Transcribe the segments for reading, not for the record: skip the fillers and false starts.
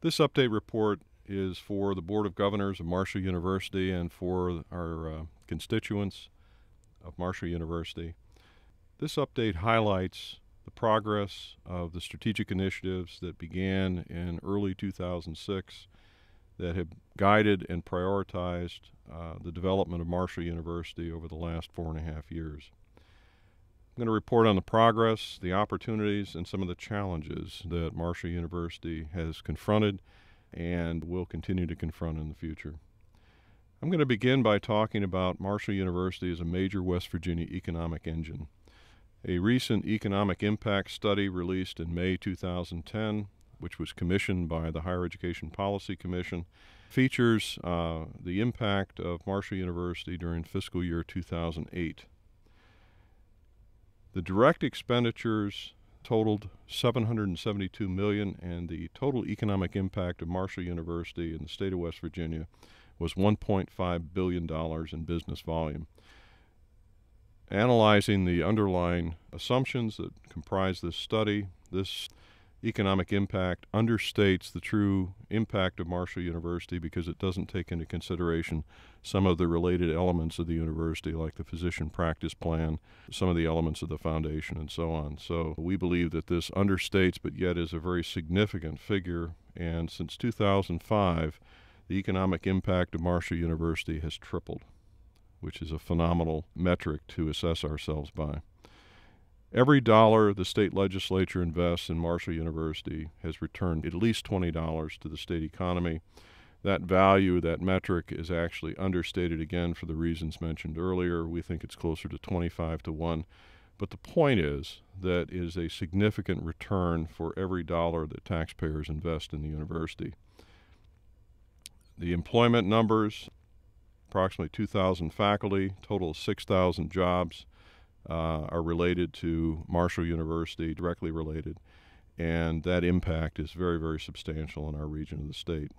This update report is for the Board of Governors of Marshall University and for our constituents of Marshall University. This update highlights the progress of the strategic initiatives that began in early 2006 that have guided and prioritized the development of Marshall University over the last 4.5 years. I'm going to report on the progress, the opportunities, and some of the challenges that Marshall University has confronted and will continue to confront in the future. I'm going to begin by talking about Marshall University as a major West Virginia economic engine. A recent economic impact study released in May 2010, which was commissioned by the Higher Education Policy Commission, features the impact of Marshall University during fiscal year 2008. The direct expenditures totaled $772 million, and the total economic impact of Marshall University in the state of West Virginia was $1.5 billion in business volume. Analyzing the underlying assumptions that comprise this study, this economic impact understates the true impact of Marshall University because it doesn't take into consideration some of the related elements of the university, like the physician practice plan, some of the elements of the foundation, and so on. So we believe that this understates but yet is a very significant figure, and since 2005, the economic impact of Marshall University has tripled, which is a phenomenal metric to assess ourselves by. Every dollar the state legislature invests in Marshall University has returned at least $20 to the state economy. That value, that metric, is actually understated again for the reasons mentioned earlier. We think it's closer to 25 to 1. But the point is that it is a significant return for every dollar that taxpayers invest in the university. The employment numbers, approximately 2,000 faculty, total of 6,000 jobs, are related to Marshall University, directly related, and that impact is very, very substantial in our region of the state.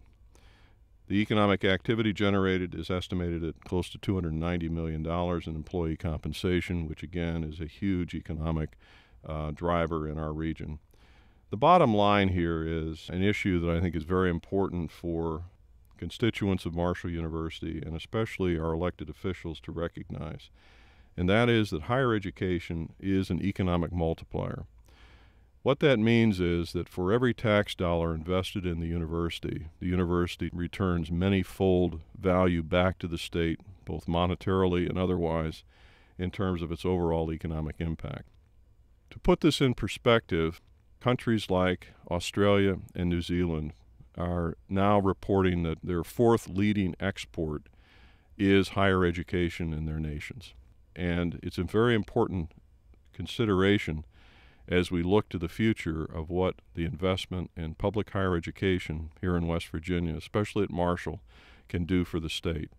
The economic activity generated is estimated at close to $290 million in employee compensation, which again is a huge economic driver in our region. The bottom line here is an issue that I think is very important for constituents of Marshall University and especially our elected officials to recognize, and that is that higher education is an economic multiplier. What that means is that for every tax dollar invested in the university returns many-fold value back to the state, both monetarily and otherwise, in terms of its overall economic impact. To put this in perspective, countries like Australia and New Zealand are now reporting that their fourth leading export is higher education in their nations. And it's a very important consideration as we look to the future of what the investment in public higher education here in West Virginia, especially at Marshall, can do for the state.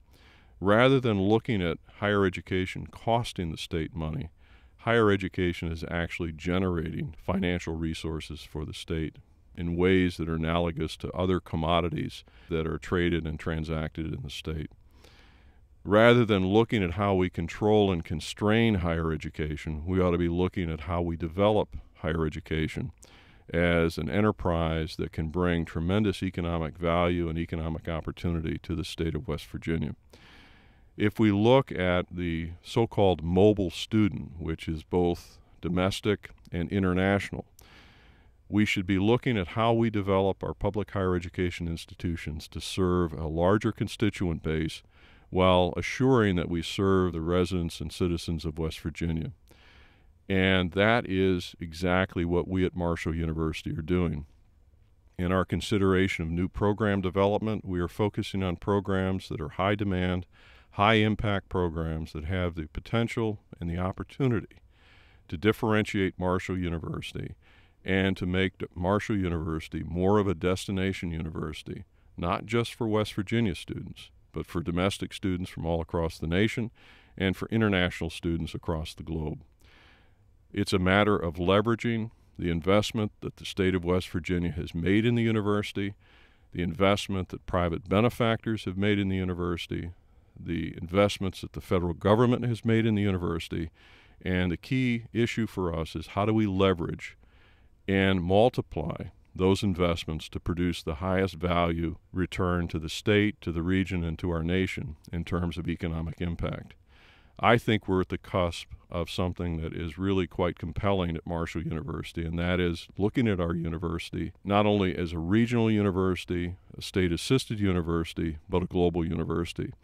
Rather than looking at higher education costing the state money, higher education is actually generating financial resources for the state in ways that are analogous to other commodities that are traded and transacted in the state. Rather than looking at how we control and constrain higher education, we ought to be looking at how we develop higher education as an enterprise that can bring tremendous economic value and economic opportunity to the state of West Virginia. If we look at the so-called mobile student, which is both domestic and international, we should be looking at how we develop our public higher education institutions to serve a larger constituent base while assuring that we serve the residents and citizens of West Virginia. And that is exactly what we at Marshall University are doing. In our consideration of new program development, we are focusing on programs that are high demand, high impact programs that have the potential and the opportunity to differentiate Marshall University and to make Marshall University more of a destination university, not just for West Virginia students, but for domestic students from all across the nation and for international students across the globe. It's a matter of leveraging the investment that the state of West Virginia has made in the university, the investment that private benefactors have made in the university, the investments that the federal government has made in the university, and the key issue for us is how do we leverage and multiply those investments to produce the highest value return to the state, to the region, and to our nation in terms of economic impact. I think we're at the cusp of something that is really quite compelling at Marshall University, and that is looking at our university not only as a regional university, a state-assisted university, but a global university.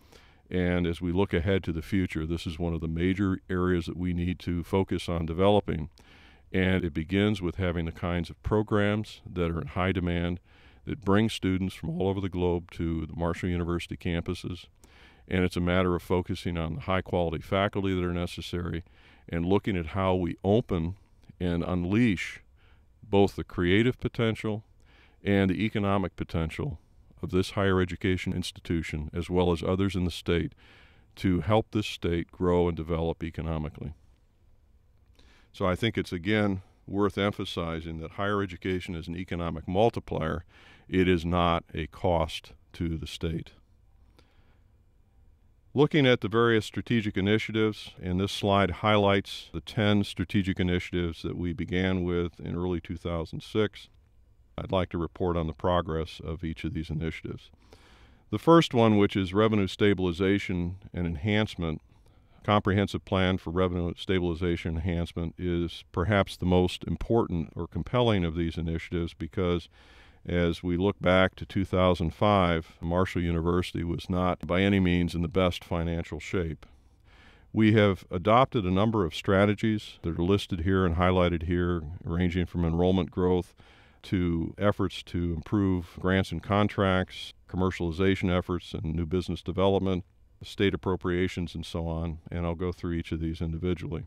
And as we look ahead to the future, this is one of the major areas that we need to focus on developing. And it begins with having the kinds of programs that are in high demand, that bring students from all over the globe to the Marshall University campuses. And it's a matter of focusing on the high-quality faculty that are necessary and looking at how we open and unleash both the creative potential and the economic potential of this higher education institution, as well as others in the state, to help this state grow and develop economically. So I think it's, again, worth emphasizing that higher education is an economic multiplier. It is not a cost to the state. Looking at the various strategic initiatives, and this slide highlights the 10 strategic initiatives that we began with in early 2006. I'd like to report on the progress of each of these initiatives. The first one, which is revenue stabilization and enhancement, comprehensive plan for revenue stabilization enhancement, is perhaps the most important or compelling of these initiatives because as we look back to 2005, Marshall University was not by any means in the best financial shape. We have adopted a number of strategies that are listed here and highlighted here, ranging from enrollment growth to efforts to improve grants and contracts, commercialization efforts and new business development, state appropriations, and so on, and I'll go through each of these individually.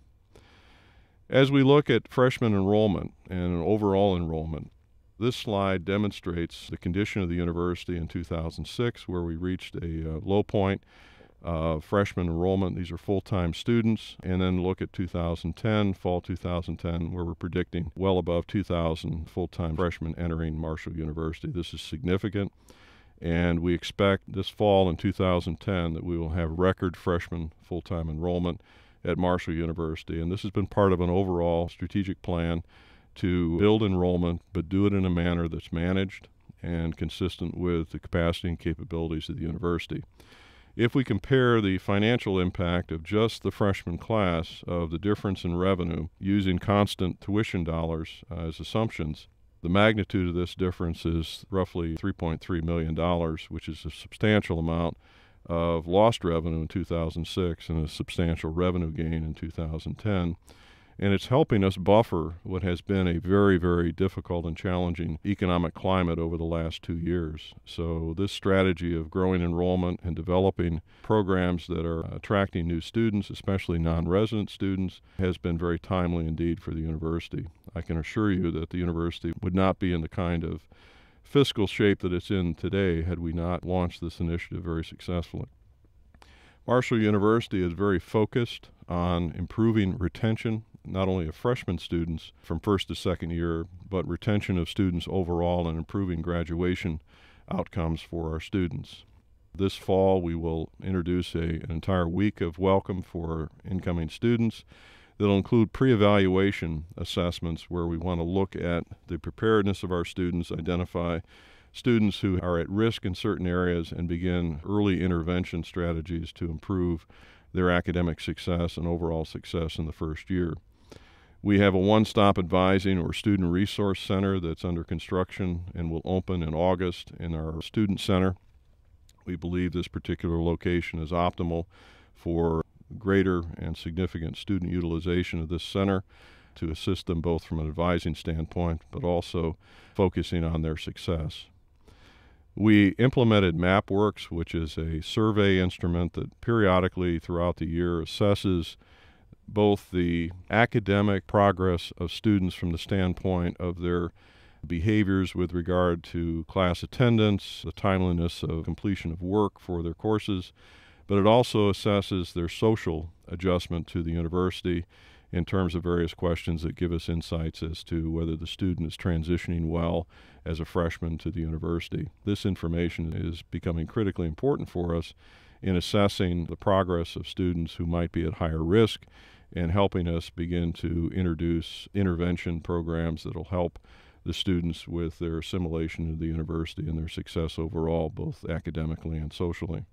As we look at freshman enrollment and overall enrollment, this slide demonstrates the condition of the university in 2006, where we reached a low point of freshman enrollment. These are full-time students, and then look at 2010, fall 2010, where we're predicting well above 2,000 full-time freshmen entering Marshall University. This is significant. And we expect this fall in 2010 that we will have record freshman full-time enrollment at Marshall University. And this has been part of an overall strategic plan to build enrollment, but do it in a manner that's managed and consistent with the capacity and capabilities of the university. If we compare the financial impact of just the freshman class of the difference in revenue using constant tuition dollars as assumptions, the magnitude of this difference is roughly $3.3 million, which is a substantial amount of lost revenue in 2006 and a substantial revenue gain in 2010. And it's helping us buffer what has been a very, very difficult and challenging economic climate over the last 2 years. So this strategy of growing enrollment and developing programs that are attracting new students, especially non-resident students, has been very timely indeed for the university. I can assure you that the university would not be in the kind of fiscal shape that it's in today had we not launched this initiative very successfully. Marshall University is very focused on improving retention, not only of freshman students from first to second year, but retention of students overall and improving graduation outcomes for our students. This fall, we will introduce an entire week of welcome for incoming students that will include pre-evaluation assessments where we want to look at the preparedness of our students, identify students who are at risk in certain areas, and begin early intervention strategies to improve their academic success and overall success in the first year. We have a one-stop advising or student resource center that's under construction and will open in August in our student center. We believe this particular location is optimal for greater and significant student utilization of this center to assist them both from an advising standpoint, but also focusing on their success. We implemented MapWorks, which is a survey instrument that periodically throughout the year assesses both the academic progress of students from the standpoint of their behaviors with regard to class attendance, the timeliness of completion of work for their courses, but it also assesses their social adjustment to the university in terms of various questions that give us insights as to whether the student is transitioning well as a freshman to the university. This information is becoming critically important for us in assessing the progress of students who might be at higher risk and helping us begin to introduce intervention programs that will help the students with their assimilation into the university and their success overall, both academically and socially.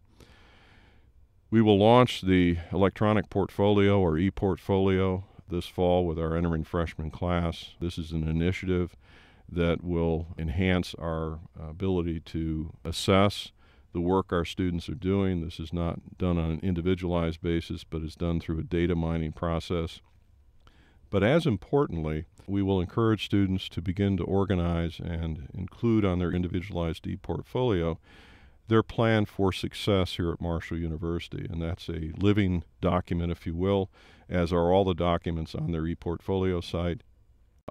We will launch the electronic portfolio, or e-portfolio, this fall with our entering freshman class. This is an initiative that will enhance our ability to assess the work our students are doing. This is not done on an individualized basis, but is done through a data mining process. But as importantly, we will encourage students to begin to organize and include on their individualized e-portfolio their plan for success here at Marshall University. And that's a living document, if you will, as are all the documents on their e-portfolio site.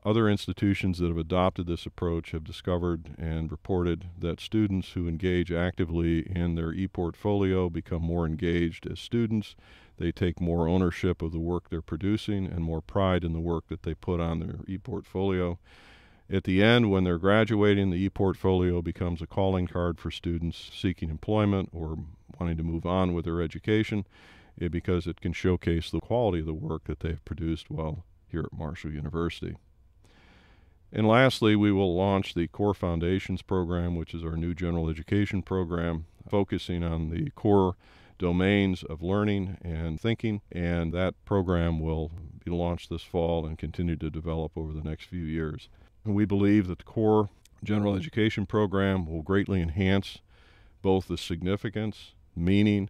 Other institutions that have adopted this approach have discovered and reported that students who engage actively in their e-portfolio become more engaged as students. They take more ownership of the work they're producing and more pride in the work that they put on their e-portfolio. At the end, when they're graduating, the e-portfolio becomes a calling card for students seeking employment or wanting to move on with their education, because it can showcase the quality of the work that they've produced while here at Marshall University. And lastly, we will launch the Core Foundations program, which is our new general education program, focusing on the core domains of learning and thinking, and that program will be launched this fall and continue to develop over the next few years. And we believe that the core general education program will greatly enhance both the significance, meaning,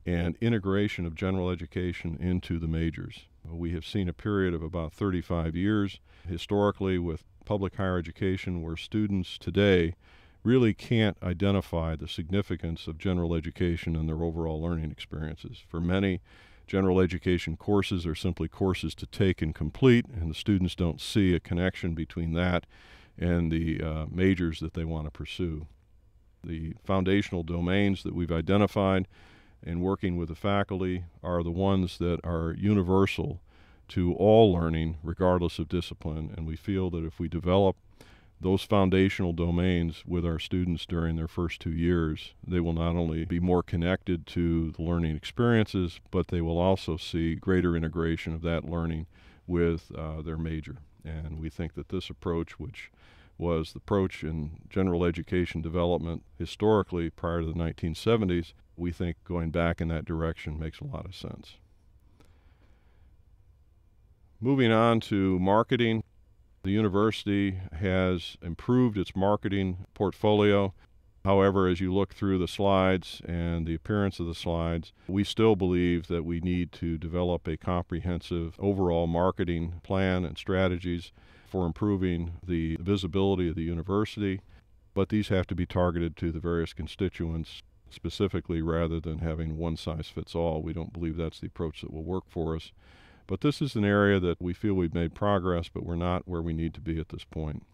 and integration of general education into the majors. We have seen a period of about 35 years historically with public higher education where students today really can't identify the significance of general education in their overall learning experiences. For many, general education courses are simply courses to take and complete, and the students don't see a connection between that and the majors that they want to pursue. The foundational domains that we've identified in working with the faculty are the ones that are universal to all learning, regardless of discipline, and we feel that if we develop those foundational domains with our students during their first 2 years, they will not only be more connected to the learning experiences, but they will also see greater integration of that learning with their major. And we think that this approach, which was the approach in general education development historically prior to the 1970s, we think going back in that direction makes a lot of sense. Moving on to marketing. The university has improved its marketing portfolio. However, as you look through the slides and the appearance of the slides, we still believe that we need to develop a comprehensive overall marketing plan and strategies for improving the visibility of the university, but these have to be targeted to the various constituents specifically rather than having one size fits all. We don't believe that's the approach that will work for us. But this is an area that we feel we've made progress, but we're not where we need to be at this point.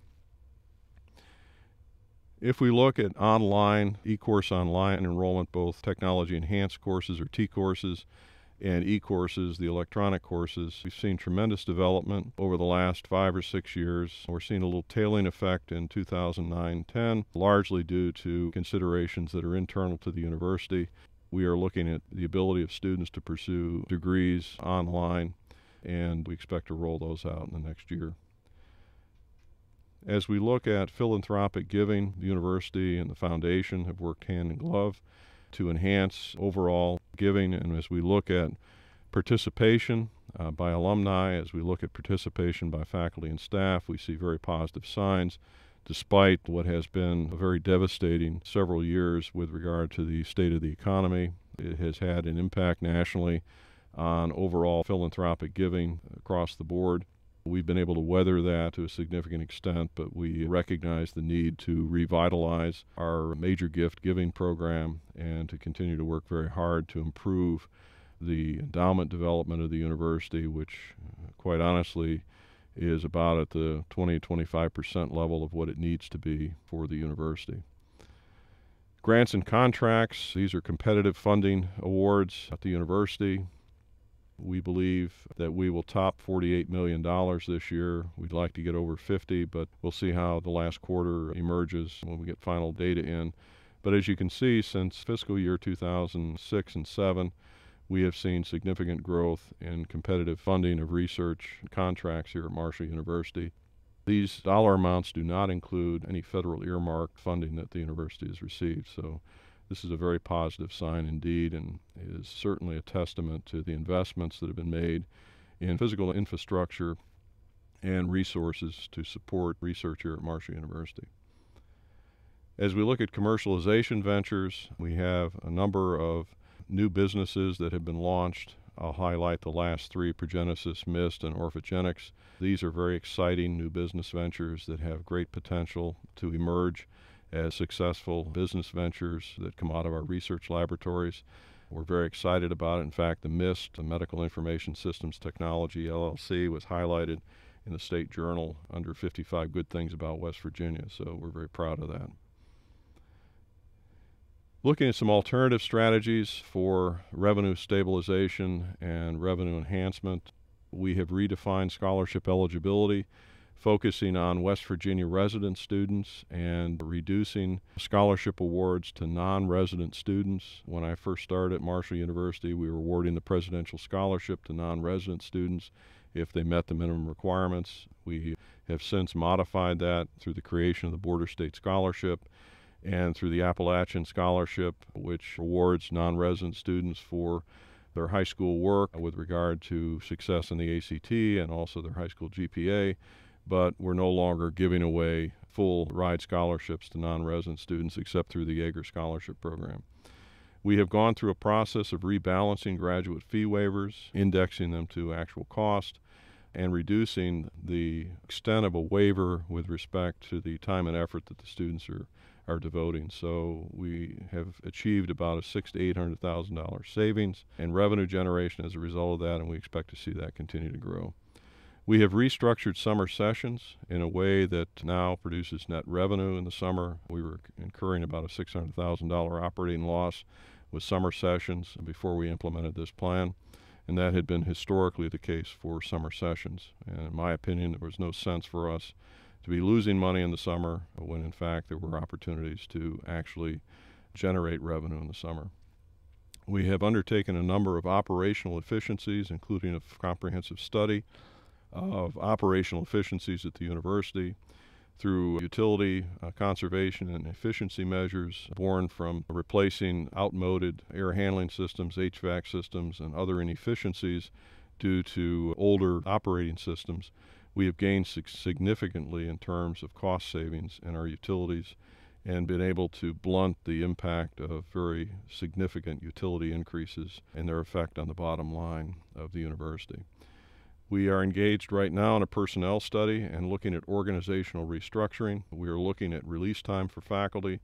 If we look at online, e-course online enrollment, both technology enhanced courses or T-courses and e-courses, the electronic courses, we've seen tremendous development over the last 5 or 6 years. We're seeing a little tailing effect in 2009-10, largely due to considerations that are internal to the university. We are looking at the ability of students to pursue degrees online, and we expect to roll those out in the next year. As we look at philanthropic giving, the university and the foundation have worked hand in glove to enhance overall giving, and as we look at participation by alumni, as we look at participation by faculty and staff, we see very positive signs despite what has been a very devastating several years with regard to the state of the economy. It has had an impact nationally on overall philanthropic giving across the board. We've been able to weather that to a significant extent, but we recognize the need to revitalize our major gift giving program and to continue to work very hard to improve the endowment development of the university, which quite honestly is about at the 20-25% level of what it needs to be for the university. Grants and contracts, these are competitive funding awards at the university. We believe that we will top $48 million this year. We'd like to get over 50, but we'll see how the last quarter emerges when we get final data in. But as you can see, since fiscal year 2006 and 7, we have seen significant growth in competitive funding of research contracts here at Marshall University. These dollar amounts do not include any federal earmarked funding that the university has received. So this is a very positive sign indeed, and is certainly a testament to the investments that have been made in physical infrastructure and resources to support research here at Marshall University. As we look at commercialization ventures, we have a number of new businesses that have been launched. I'll highlight the last three: Progenesis, Mist, and Orphogenics. These are very exciting new business ventures that have great potential to emerge as successful business ventures that come out of our research laboratories. We're very excited about it. In fact, the Mist, the Medical Information Systems Technology, LLC, was highlighted in the State Journal under 55 Good Things About West Virginia, so we're very proud of that. Looking at some alternative strategies for revenue stabilization and revenue enhancement, we have redefined scholarship eligibility, focusing on West Virginia resident students and reducing scholarship awards to non-resident students. When I first started at Marshall University, we were awarding the Presidential Scholarship to non-resident students if they met the minimum requirements. We have since modified that through the creation of the Border State Scholarship and through the Appalachian Scholarship, which awards non-resident students for their high school work with regard to success in the ACT and also their high school GPA. But we're no longer giving away full ride scholarships to non-resident students except through the Yeager Scholarship Program. We have gone through a process of rebalancing graduate fee waivers, indexing them to actual cost, and reducing the extent of a waiver with respect to the time and effort that the students are devoting. So we have achieved about a $600,000 to $800,000 savings and revenue generation as a result of that, and we expect to see that continue to grow. We have restructured summer sessions in a way that now produces net revenue in the summer. We were incurring about a $600,000 operating loss with summer sessions before we implemented this plan, and that had been historically the case for summer sessions. And in my opinion, there was no sense for us to be losing money in the summer when in fact there were opportunities to actually generate revenue in the summer. We have undertaken a number of operational efficiencies, including a comprehensive study of operational efficiencies at the university through utility, conservation, and efficiency measures born from replacing outmoded air handling systems, HVAC systems, and other inefficiencies due to older operating systems. We have gained significantly in terms of cost savings in our utilities and been able to blunt the impact of very significant utility increases and their effect on the bottom line of the university. We are engaged right now in a personnel study and looking at organizational restructuring. We are looking at release time for faculty.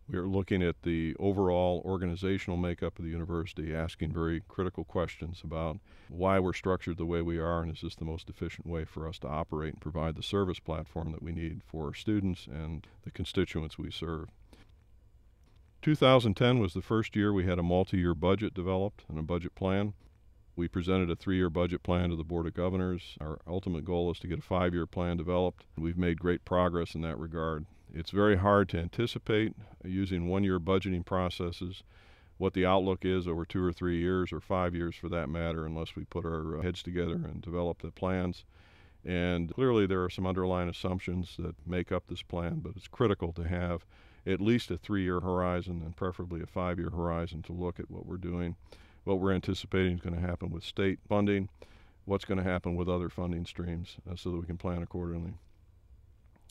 We are looking at the overall organizational makeup of the university, asking very critical questions about why we're structured the way we are, and is this the most efficient way for us to operate and provide the service platform that we need for our students and the constituents we serve. 2010 was the first year we had a multi-year budget developed and a budget plan. We presented a 3-year budget plan to the Board of Governors. Our ultimate goal is to get a 5-year plan developed. We've made great progress in that regard. It's very hard to anticipate using 1-year budgeting processes what the outlook is over 2 or 3 years or 5 years for that matter, unless we put our heads together and develop the plans. And clearly there are some underlying assumptions that make up this plan, but it's critical to have at least a 3-year horizon and preferably a 5-year horizon to look at what we're doing. What we're anticipating is going to happen with state funding, what's going to happen with other funding streams so that we can plan accordingly.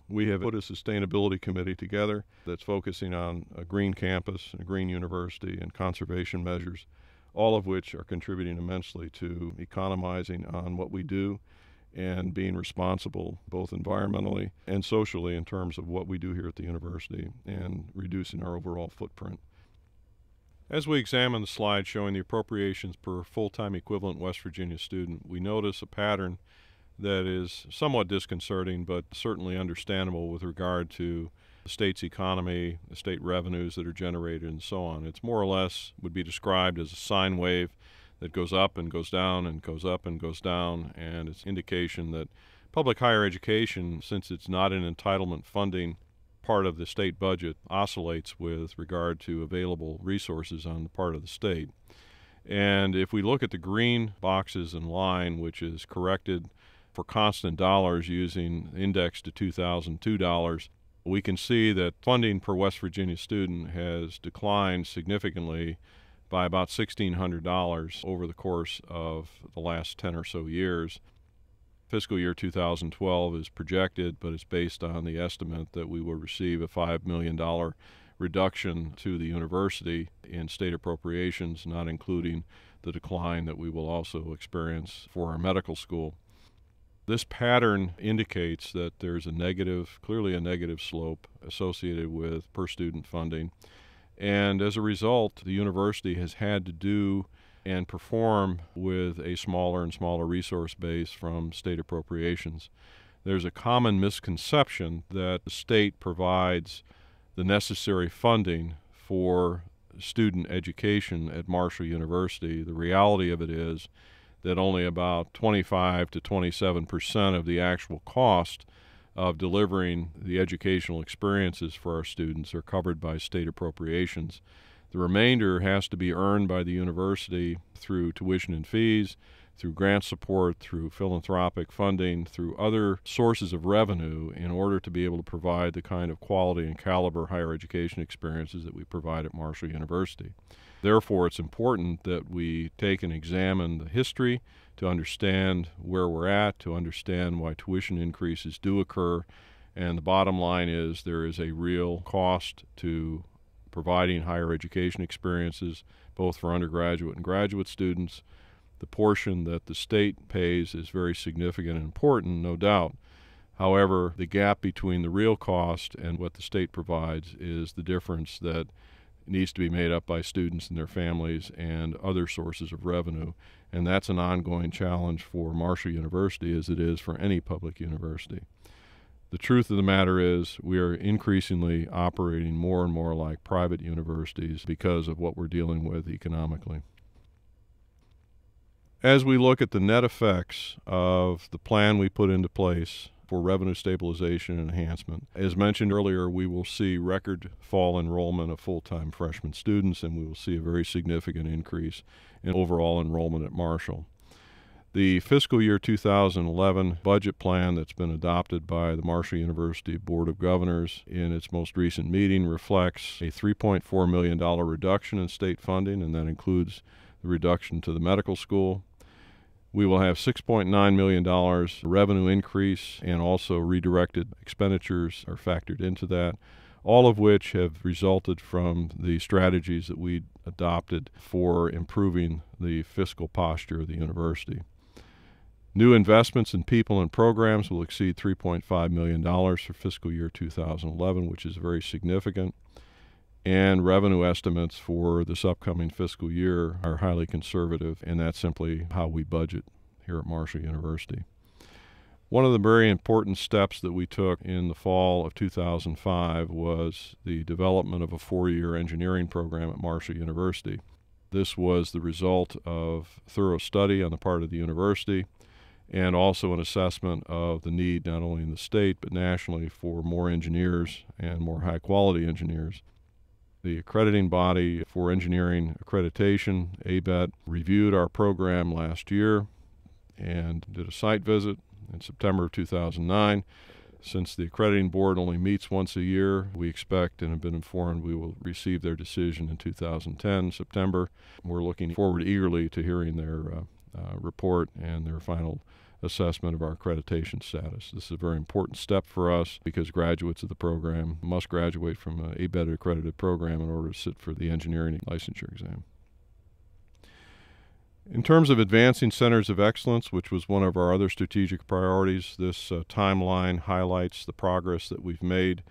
We have put a sustainability committee together that's focusing on a green campus, a green university, and conservation measures, all of which are contributing immensely to economizing on what we do and being responsible both environmentally and socially in terms of what we do here at the university and reducing our overall footprint. As we examine the slide showing the appropriations per full-time equivalent West Virginia student, we notice a pattern that is somewhat disconcerting but certainly understandable with regard to the state's economy, the state revenues that are generated, and so on. It's more or less would be described as a sine wave that goes up and goes down and goes up and goes down, and it's indication that public higher education, since it's not an entitlement funding part of the state budget, oscillates with regard to available resources on the part of the state. And if we look at the green boxes in line, which is corrected for constant dollars using index to 2002 dollars, we can see that funding per West Virginia student has declined significantly by about $1,600 over the course of the last 10 or so years. Fiscal year 2012 is projected, but it's based on the estimate that we will receive a $5 million reduction to the university in state appropriations, not including the decline that we will also experience for our medical school. This pattern indicates that there's clearly a negative slope associated with per student funding. And as a result, the university has had to do and perform with a smaller and smaller resource base from state appropriations. There's a common misconception that the state provides the necessary funding for student education at Marshall University. The reality of it is that only about 25 to 27% of the actual cost of delivering the educational experiences for our students are covered by state appropriations. The remainder has to be earned by the university through tuition and fees, through grant support, through philanthropic funding, through other sources of revenue in order to be able to provide the kind of quality and caliber higher education experiences that we provide at Marshall University. Therefore, it's important that we take and examine the history to understand where we're at, to understand why tuition increases do occur, and the bottom line is there is a real cost to providing higher education experiences, both for undergraduate and graduate students. The portion that the state pays is very significant and important, no doubt. However, the gap between the real cost and what the state provides is the difference that needs to be made up by students and their families and other sources of revenue. And that's an ongoing challenge for Marshall University, as it is for any public university. The truth of the matter is we are increasingly operating more and more like private universities because of what we're dealing with economically. As we look at the net effects of the plan we put into place for revenue stabilization and enhancement, as mentioned earlier, we will see record fall enrollment of full-time freshman students, and we will see a very significant increase in overall enrollment at Marshall. The fiscal year 2011 budget plan that's been adopted by the Marshall University Board of Governors in its most recent meeting reflects a $3.4 million reduction in state funding, and that includes the reduction to the medical school. We will have $6.9 million revenue increase, and also redirected expenditures are factored into that, all of which have resulted from the strategies that we adopted for improving the fiscal posture of the university. New investments in people and programs will exceed $3.5 million for fiscal year 2011, which is very significant. And revenue estimates for this upcoming fiscal year are highly conservative, and that's simply how we budget here at Marshall University. One of the very important steps that we took in the fall of 2005 was the development of a 4-year engineering program at Marshall University. This was the result of thorough study on the part of the university, and also an assessment of the need not only in the state but nationally for more engineers and more high-quality engineers. The accrediting body for engineering accreditation, ABET, reviewed our program last year and did a site visit in September of 2009. Since the accrediting board only meets once a year, we expect and have been informed we will receive their decision in 2010, September. We're looking forward eagerly to hearing their report and their final assessment of our accreditation status. This is a very important step for us because graduates of the program must graduate from an ABET accredited program in order to sit for the engineering licensure exam. In terms of advancing centers of excellence, which was one of our other strategic priorities, this timeline highlights the progress that we've made.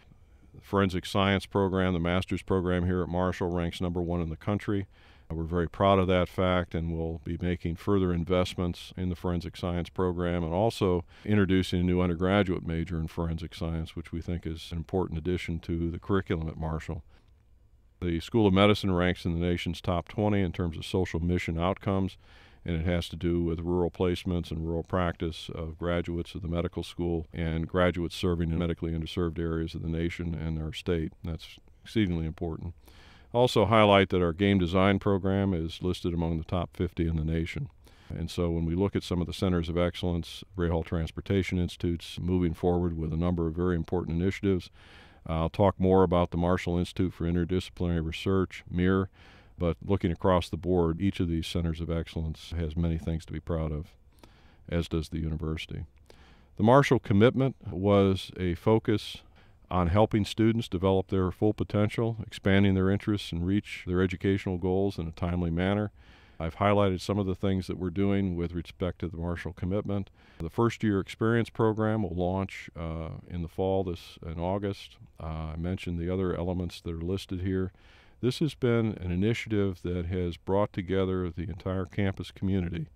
The forensic science program, the master's program here at Marshall, ranks #1 in the country. We're very proud of that fact, and we'll be making further investments in the forensic science program and also introducing a new undergraduate major in forensic science, which we think is an important addition to the curriculum at Marshall. The School of Medicine ranks in the nation's top 20 in terms of social mission outcomes, and it has to do with rural placements and rural practice of graduates of the medical school and graduates serving in medically underserved areas of the nation and our state. That's exceedingly important. Also highlight that our game design program is listed among the top 50 in the nation. And so when we look at some of the centers of excellence, Rahal Transportation Institute's moving forward with a number of very important initiatives. I'll talk more about the Marshall Institute for Interdisciplinary Research, MIR, but looking across the board, each of these centers of excellence has many things to be proud of, as does the university. The Marshall commitment was a focus on helping students develop their full potential, expanding their interests and reach their educational goals in a timely manner. I've highlighted some of the things that we're doing with respect to the Marshall commitment. The first-year experience program will launch in the fall, in August. I mentioned the other elements that are listed here. This has been an initiative that has brought together the entire campus community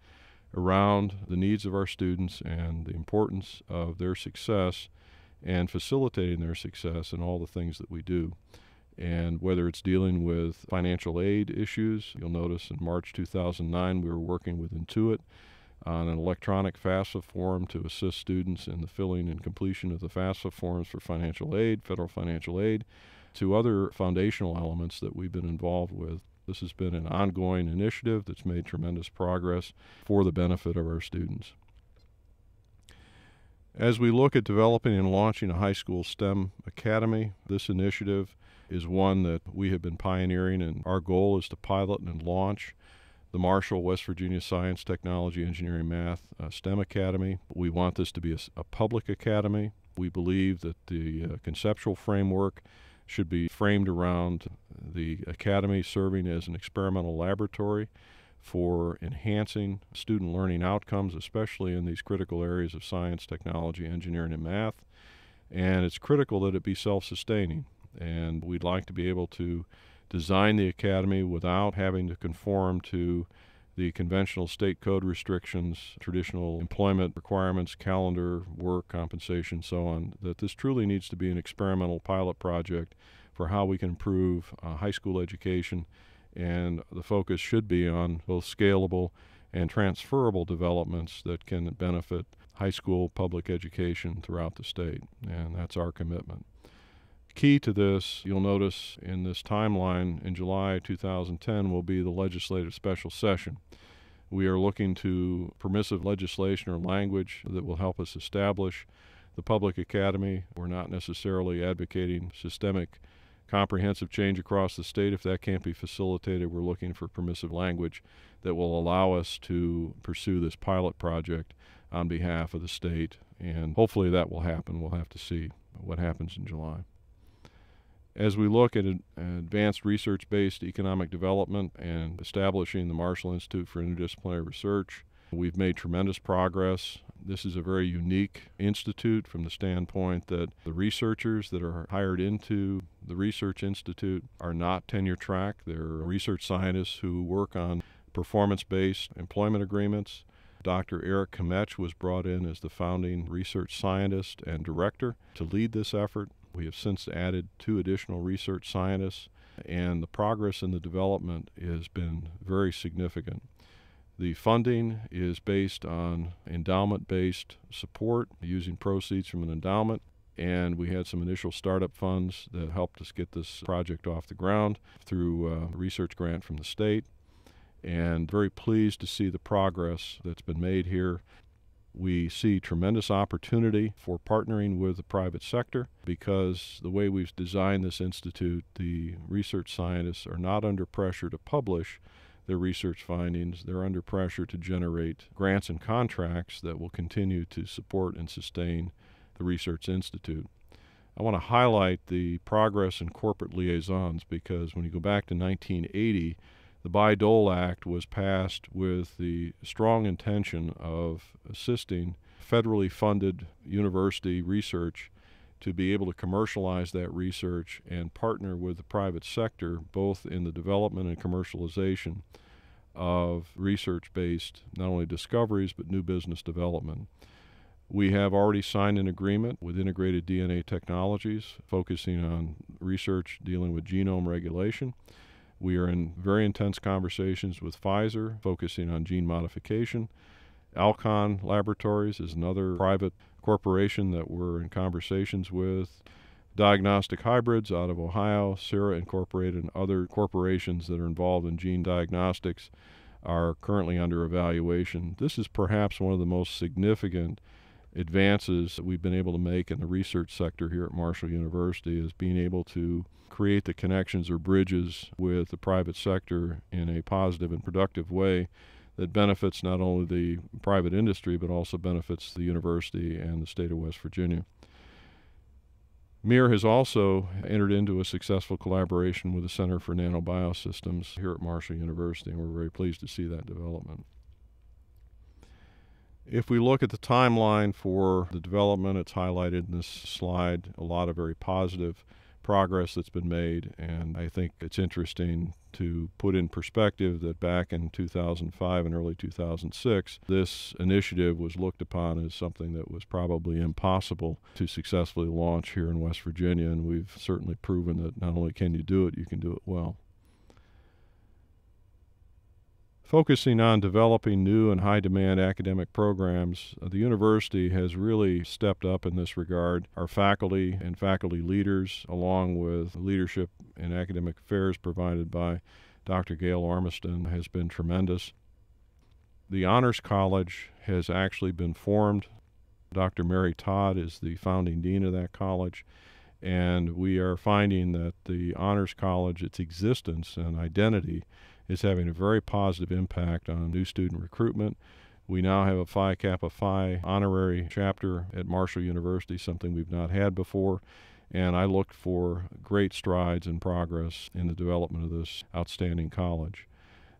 around the needs of our students and the importance of their success and facilitating their success in all the things that we do. And whether it's dealing with financial aid issues, you'll notice in March 2009 we were working with Intuit on an electronic FAFSA form to assist students in the filling and completion of the FAFSA forms for financial aid, federal financial aid, to other foundational elements that we've been involved with. This has been an ongoing initiative that's made tremendous progress for the benefit of our students. As we look at developing and launching a high school STEM academy, this initiative is one that we have been pioneering, and our goal is to pilot and launch the Marshall, West Virginia Science, Technology, Engineering, Math STEM Academy. We want this to be a public academy. We believe that the conceptual framework should be framed around the academy serving as an experimental laboratory for enhancing student learning outcomes, especially in these critical areas of science, technology, engineering, and math. And it's critical that it be self-sustaining. And we'd like to be able to design the academy without having to conform to the conventional state code restrictions, traditional employment requirements, calendar, work, compensation, so on, that this truly needs to be an experimental pilot project for how we can improve high school education. And the focus should be on both scalable and transferable developments that can benefit high school public education throughout the state. And that's our commitment. Key to this, you'll notice in this timeline, in July 2010 will be the legislative special session. We are looking to permissive legislation or language that will help us establish the public academy. We're not necessarily advocating systemic comprehensive change across the state. If that can't be facilitated, we're looking for permissive language that will allow us to pursue this pilot project on behalf of the state, and hopefully that will happen. We'll have to see what happens in July. As we look at advanced research-based economic development and establishing the Marshall Institute for Interdisciplinary Research, we've made tremendous progress. This is a very unique institute from the standpoint that the researchers that are hired into the Research Institute are not tenure track. They're research scientists who work on performance-based employment agreements. Dr. Eric Kometch was brought in as the founding research scientist and director to lead this effort. We have since added 2 additional research scientists, and the progress in the development has been very significant. The funding is based on endowment-based support using proceeds from an endowment, and we had some initial startup funds that helped us get this project off the ground through a research grant from the state, and very pleased to see the progress that's been made here. We see tremendous opportunity for partnering with the private sector because the way we've designed this institute, the research scientists are not under pressure to publish their research findings. They're under pressure to generate grants and contracts that will continue to support and sustain the Research Institute. I want to highlight the progress in corporate liaisons because when you go back to 1980, the Bayh-Dole Act was passed with the strong intention of assisting federally funded university research to be able to commercialize that research and partner with the private sector both in the development and commercialization of research-based not only discoveries but new business development. We have already signed an agreement with Integrated DNA Technologies focusing on research dealing with genome regulation. We are in very intense conversations with Pfizer focusing on gene modification. Alcon Laboratories is another private corporation that we're in conversations with. Diagnostic Hybrids out of Ohio, Sera Incorporated, and other corporations that are involved in gene diagnostics are currently under evaluation. This is perhaps one of the most significant advances that we've been able to make in the research sector here at Marshall University, is being able to create the connections or bridges with the private sector in a positive and productive way that benefits not only the private industry but also benefits the university and the state of West Virginia. MIR has also entered into a successful collaboration with the Center for Nanobiosystems here at Marshall University, and we're very pleased to see that development. If we look at the timeline for the development, it's highlighted in this slide, a lot of very positive progress that's been made, and I think it's interesting to put in perspective that back in 2005 and early 2006, this initiative was looked upon as something that was probably impossible to successfully launch here in West Virginia, and we've certainly proven that not only can you do it, you can do it well. Focusing on developing new and high-demand academic programs, the university has really stepped up in this regard. Our faculty and faculty leaders, along with leadership in academic affairs provided by Dr. Gail Ormiston, has been tremendous. The Honors College has actually been formed. Dr. Mary Todd is the founding dean of that college, and we are finding that the Honors College, its existence and identity, is having a very positive impact on new student recruitment. We now have a Phi Kappa Phi honorary chapter at Marshall University, something we've not had before, and I look for great strides and progress in the development of this outstanding college.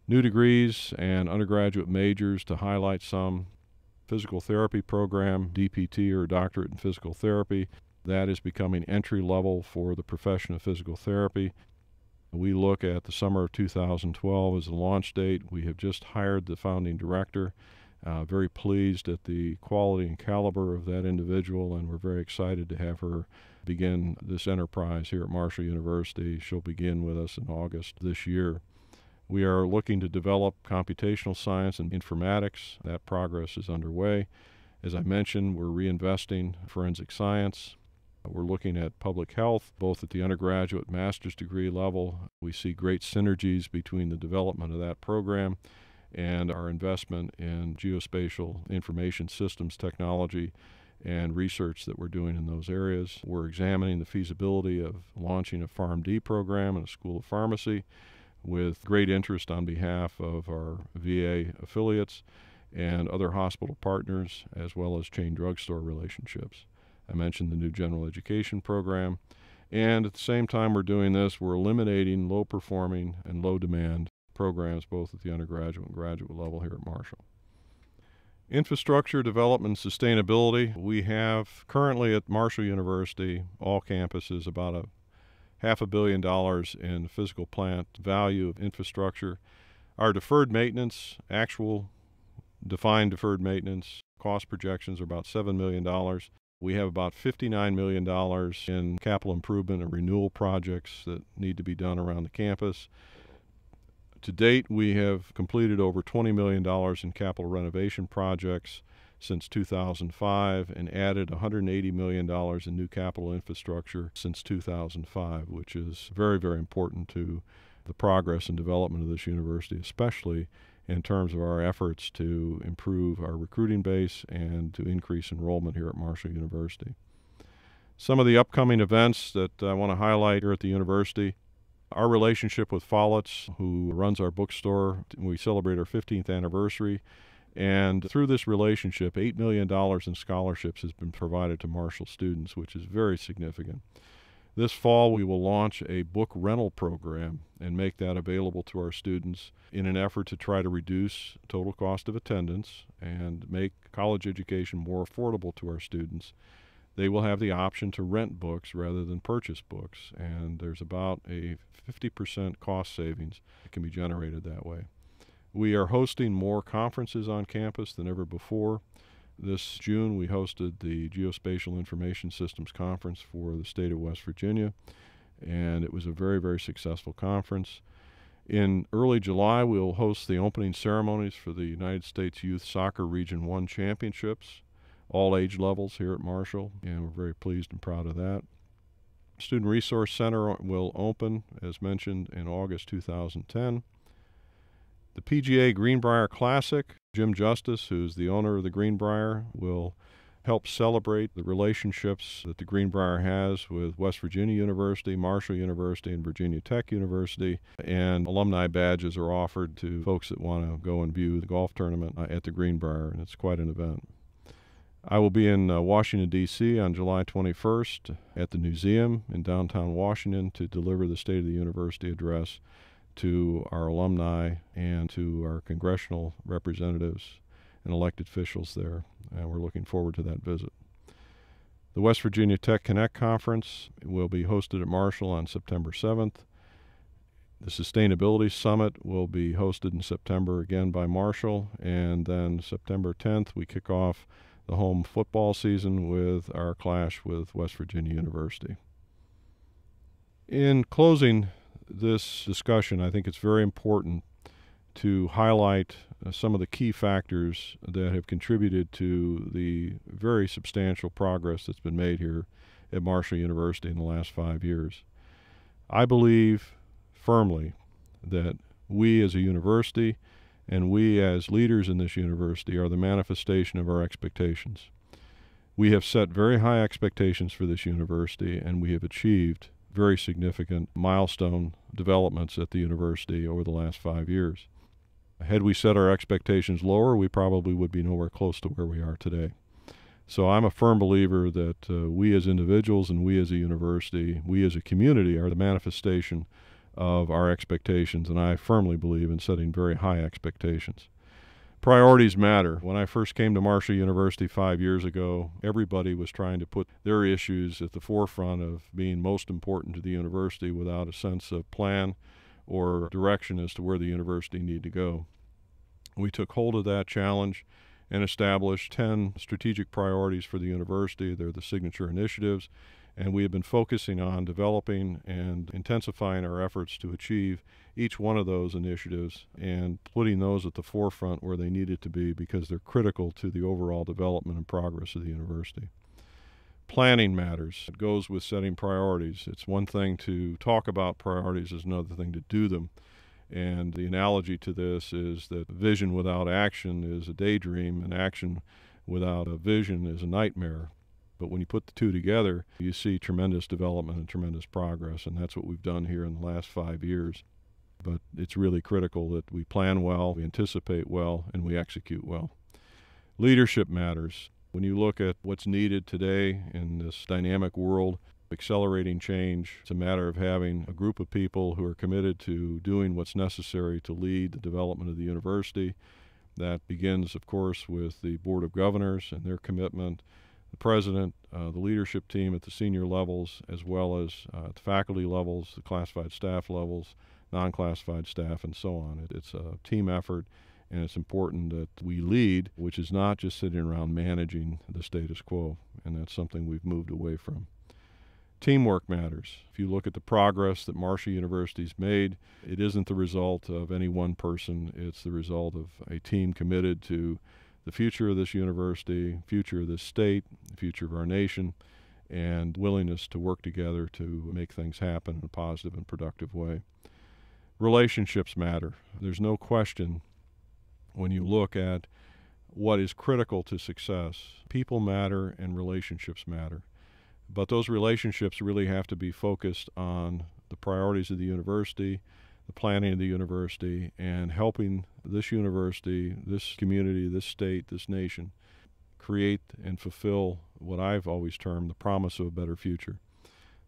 New degrees and undergraduate majors, to highlight some: physical therapy program, DPT or Doctorate in Physical Therapy. That is becoming entry level for the profession of physical therapy. We look at the summer of 2012 as the launch date. We have just hired the founding director. Very pleased at the quality and caliber of that individual, and we're very excited to have her begin this enterprise here at Marshall University. She'll begin with us in August this year. We are looking to develop computational science and informatics. That progress is underway. As I mentioned, we're reinvesting forensic science. We're looking at public health, both at the undergraduate master's degree level. We see great synergies between the development of that program and our investment in geospatial information systems technology and research that we're doing in those areas. We're examining the feasibility of launching a PharmD program in a school of pharmacy with great interest on behalf of our VA affiliates and other hospital partners, as well as chain drugstore relationships. I mentioned the new general education program, and at the same time we're doing this, we're eliminating low-performing and low-demand programs both at the undergraduate and graduate level here at Marshall. Infrastructure development and sustainability. We have currently at Marshall University, all campuses, about $500 million in physical plant value of infrastructure. Our deferred maintenance, actual defined deferred maintenance, cost projections are about $7 million. We have about $59 million in capital improvement and renewal projects that need to be done around the campus. To date, we have completed over $20 million in capital renovation projects since 2005 and added $180 million in new capital infrastructure since 2005, which is very, very important to the progress and development of this university, especially in terms of our efforts to improve our recruiting base and to increase enrollment here at Marshall University. Some of the upcoming events that I want to highlight here at the university: our relationship with Follett's, who runs our bookstore. We celebrate our 15th anniversary, and through this relationship, $8 million in scholarships has been provided to Marshall students, which is very significant. This fall, we will launch a book rental program and make that available to our students in an effort to try to reduce total cost of attendance and make college education more affordable to our students. They will have the option to rent books rather than purchase books, and there's about a 50% cost savings that can be generated that way. We are hosting more conferences on campus than ever before. This June, we hosted the Geospatial Information Systems Conference for the state of West Virginia, and it was a very, very successful conference. In early July, we'll host the opening ceremonies for the United States Youth Soccer Region 1 Championships, all age levels here at Marshall, and we're very pleased and proud of that. Student Resource Center will open, as mentioned, in August 2010. The PGA Greenbrier Classic, Jim Justice, who's the owner of the Greenbrier, will help celebrate the relationships that the Greenbrier has with West Virginia University, Marshall University, and Virginia Tech University. And alumni badges are offered to folks that want to go and view the golf tournament at the Greenbrier, and it's quite an event. I will be in Washington, D.C. on July 21st at the Museum in downtown Washington to deliver the State of the University address to our alumni and to our congressional representatives and elected officials there, and we're looking forward to that visit. The West Virginia Tech Connect Conference will be hosted at Marshall on September 7th. The Sustainability Summit will be hosted in September again by Marshall, and then September 10th we kick off the home football season with our clash with West Virginia University. In closing this discussion, I think it's very important to highlight some of the key factors that have contributed to the very substantial progress that's been made here at Marshall University in the last 5 years. I believe firmly that we as a university and we as leaders in this university are the manifestation of our expectations. We have set very high expectations for this university, and we have achieved very significant milestone developments at the university over the last 5 years. Had we set our expectations lower, we probably would be nowhere close to where we are today. So I'm a firm believer that we as individuals and we as a university, we as a community are the manifestation of our expectations, and I firmly believe in setting very high expectations. Priorities matter. When I first came to Marshall University 5 years ago, everybody was trying to put their issues at the forefront of being most important to the university without a sense of plan or direction as to where the university needed to go. We took hold of that challenge and established 10 strategic priorities for the university. They're the signature initiatives, and we have been focusing on developing and intensifying our efforts to achieve each one of those initiatives and putting those at the forefront where they needed to be because they're critical to the overall development and progress of the university. Planning matters. It goes with setting priorities. It's one thing to talk about priorities, it's another thing to do them. And the analogy to this is that vision without action is a daydream, and action without a vision is a nightmare. But when you put the two together, you see tremendous development and tremendous progress, and that's what we've done here in the last 5 years. But it's really critical that we plan well, we anticipate well, and we execute well. Leadership matters. When you look at what's needed today in this dynamic world, accelerating change, it's a matter of having a group of people who are committed to doing what's necessary to lead the development of the university. That begins, of course, with the Board of Governors and their commitment, the president, the leadership team at the senior levels, as well as at the faculty levels, the classified staff levels, non-classified staff, and so on. It's a team effort, and it's important that we lead, which is not just sitting around managing the status quo, and that's something we've moved away from. Teamwork matters. If you look at the progress that Marshall University's made, it isn't the result of any one person. It's the result of a team committed to the future of this university, future of this state, the future of our nation, and willingness to work together to make things happen in a positive and productive way. Relationships matter. There's no question when you look at what is critical to success. People matter and relationships matter. But those relationships really have to be focused on the priorities of the university, the planning of the university, and helping this university, this community, this state, this nation create and fulfill what I've always termed the promise of a better future.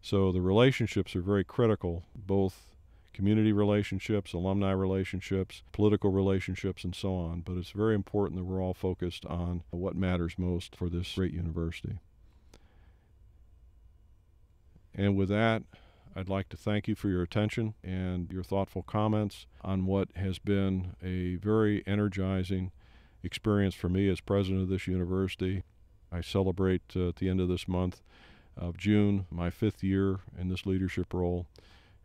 So the relationships are very critical, both community relationships, alumni relationships, political relationships, and so on. But it's very important that we're all focused on what matters most for this great university. And with that, I'd like to thank you for your attention and your thoughtful comments on what has been a very energizing experience for me as president of this university. I celebrate at the end of this month of June my 5th year in this leadership role,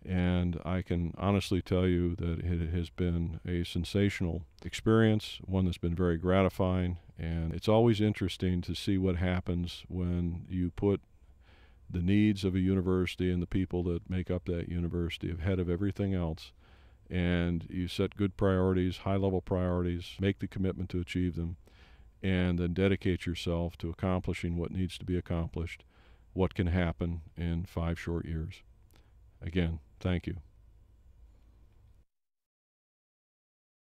and I can honestly tell you that it has been a sensational experience, one that's been very gratifying, and it's always interesting to see what happens when you put the needs of a university and the people that make up that university ahead of everything else, and you set good priorities, high-level priorities, make the commitment to achieve them, and then dedicate yourself to accomplishing what needs to be accomplished, what can happen in 5 short years. Again, thank you.